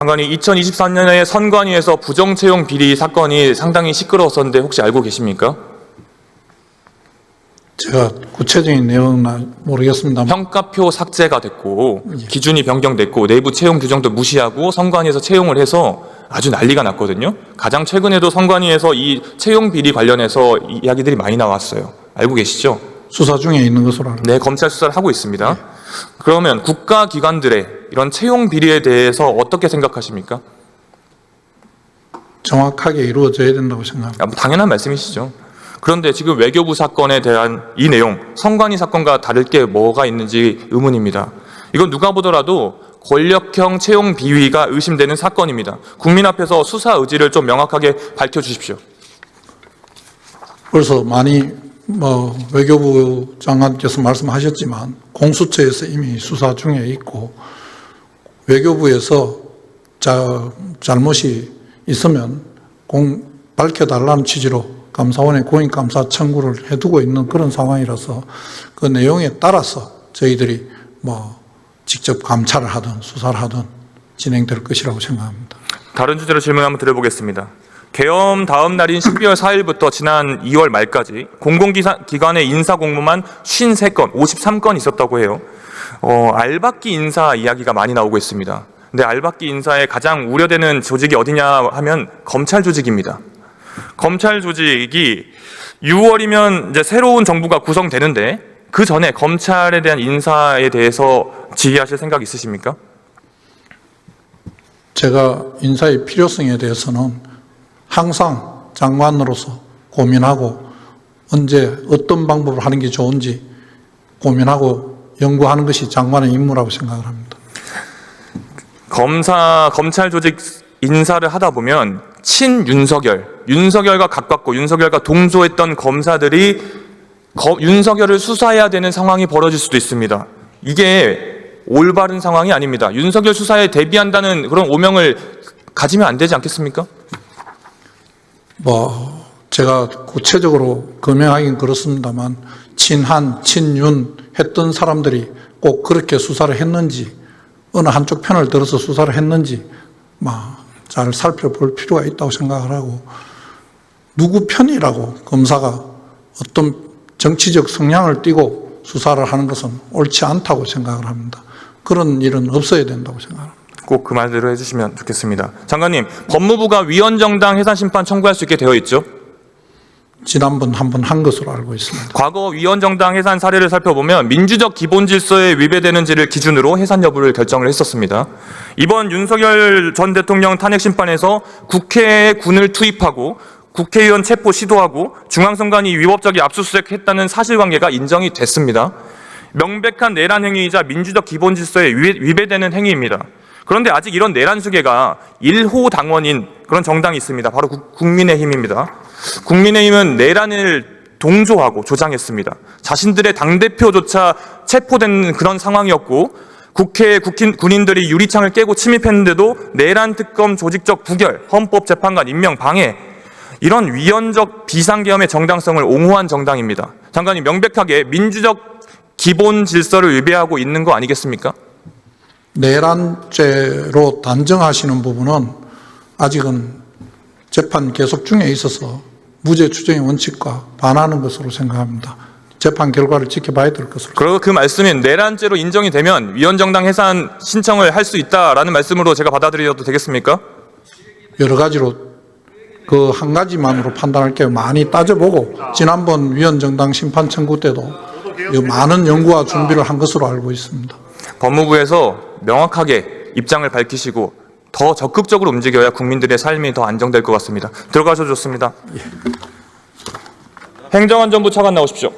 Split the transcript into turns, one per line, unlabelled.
장관님, 2023년에 선관위에서 부정채용 비리 사건이 상당히 시끄러웠었는데 혹시 알고 계십니까?
제가 구체적인 내용은 모르겠습니다만
평가표 삭제가 됐고 기준이 변경됐고 내부 채용 규정도 무시하고 선관위에서 채용을 해서 아주 난리가 났거든요. 가장 최근에도 선관위에서 이 채용 비리 관련해서 이야기들이 많이 나왔어요. 알고 계시죠?
수사 중에 있는 것으로 알고
네, 검찰 수사를 하고 있습니다. 그러면 국가기관들의 이런 채용 비리에 대해서 어떻게 생각하십니까?
정확하게 이루어져야 된다고 생각합니다.
당연한 말씀이시죠. 그런데 지금 외교부 사건에 대한 이 내용, 선관위 사건과 다를 게 뭐가 있는지 의문입니다. 이건 누가 보더라도 권력형 채용 비위가 의심되는 사건입니다. 국민 앞에서 수사 의지를 좀 명확하게 밝혀주십시오.
벌써 많이 외교부 장관께서 말씀하셨지만 공수처에서 이미 수사 중에 있고 외교부에서 잘못이 있으면 밝혀달라는 취지로 감사원에 고인감사 청구를 해두고 있는 그런 상황이라서 그 내용에 따라서 저희들이 직접 감찰을 하든 수사를 하든 진행될 것이라고 생각합니다.
다른 주제로 질문 한번 드려보겠습니다. 계엄 다음 날인 12월 4일부터 지난 2월 말까지 공공기관의 인사공모만 53건, 53건 있었다고 해요. 알박기 인사 이야기가 많이 나오고 있습니다. 근데 알박기 인사에 가장 우려되는 조직이 어디냐 하면 검찰 조직입니다. 검찰 조직이 6월이면 이제 새로운 정부가 구성되는데 그 전에 검찰에 대한 인사에 대해서 지휘하실 생각 있으십니까?
제가 인사의 필요성에 대해서는 항상 장관으로서 고민하고 언제 어떤 방법을 하는 게 좋은지 고민하고 연구하는 것이 장관의 임무라고 생각을 합니다.
검찰 조직 인사를 하다 보면 윤석열과 가깝고 윤석열과 동조했던 검사들이 윤석열을 수사해야 되는 상황이 벌어질 수도 있습니다. 이게 올바른 상황이 아닙니다. 윤석열 수사에 대비한다는 그런 오명을 가지면 안 되지 않겠습니까?
제가 구체적으로 검명하긴 그렇습니다만 친한, 친윤 했던 사람들이 꼭 그렇게 수사를 했는지 어느 한쪽 편을 들어서 수사를 했는지 잘 살펴볼 필요가 있다고 생각을 하고 누구 편이라고 검사가 어떤 정치적 성향을 띠고 수사를 하는 것은 옳지 않다고 생각을 합니다. 그런 일은 없어야 된다고 생각합니다.
꼭 그 말대로 해주시면 좋겠습니다. 장관님, 법무부가 위헌정당 해산심판 청구할 수 있게 되어 있죠?
지난번 한 번 한 것으로 알고 있습니다.
과거 위헌정당 해산 사례를 살펴보면 민주적 기본질서에 위배되는지를 기준으로 해산 여부를 결정을 했었습니다. 이번 윤석열 전 대통령 탄핵심판에서 국회에 군을 투입하고 국회의원 체포 시도하고 중앙선관위 위법적인 압수수색했다는 사실관계가 인정이 됐습니다. 명백한 내란 행위이자 민주적 기본질서에 위배되는 행위입니다. 그런데 아직 이런 내란 수괴가 1호 당원인 그런 정당이 있습니다. 바로 국민의힘입니다. 국민의힘은 내란을 동조하고 조장했습니다. 자신들의 당대표조차 체포된 그런 상황이었고 국회에 군인들이 유리창을 깨고 침입했는데도 내란 특검 조직적 부결, 헌법재판관 임명 방해, 이런 위헌적 비상계엄의 정당성을 옹호한 정당입니다. 장관님, 명백하게 민주적 기본 질서를 위배하고 있는 거 아니겠습니까?
내란죄로 단정하시는 부분은 아직은 재판 계속 중에 있어서 무죄 추정의 원칙과 반하는 것으로 생각합니다. 재판 결과를 지켜봐야 될 것으로.
그리고 그 말씀인 내란죄로 인정이 되면 위헌정당 해산 신청을 할 수 있다라는 말씀으로 제가 받아들여도 되겠습니까?
여러 가지로 그 한 가지만으로 판단할 게 많이 따져보고 지난번 위헌정당 심판 청구 때도 많은 연구와 준비를 한 것으로 알고 있습니다.
법무부에서 명확하게 입장을 밝히시고 더 적극적으로 움직여야 국민들의 삶이 더 안정될 것 같습니다. 들어가셔도 좋습니다. 행정안전부 차관 나오십시오.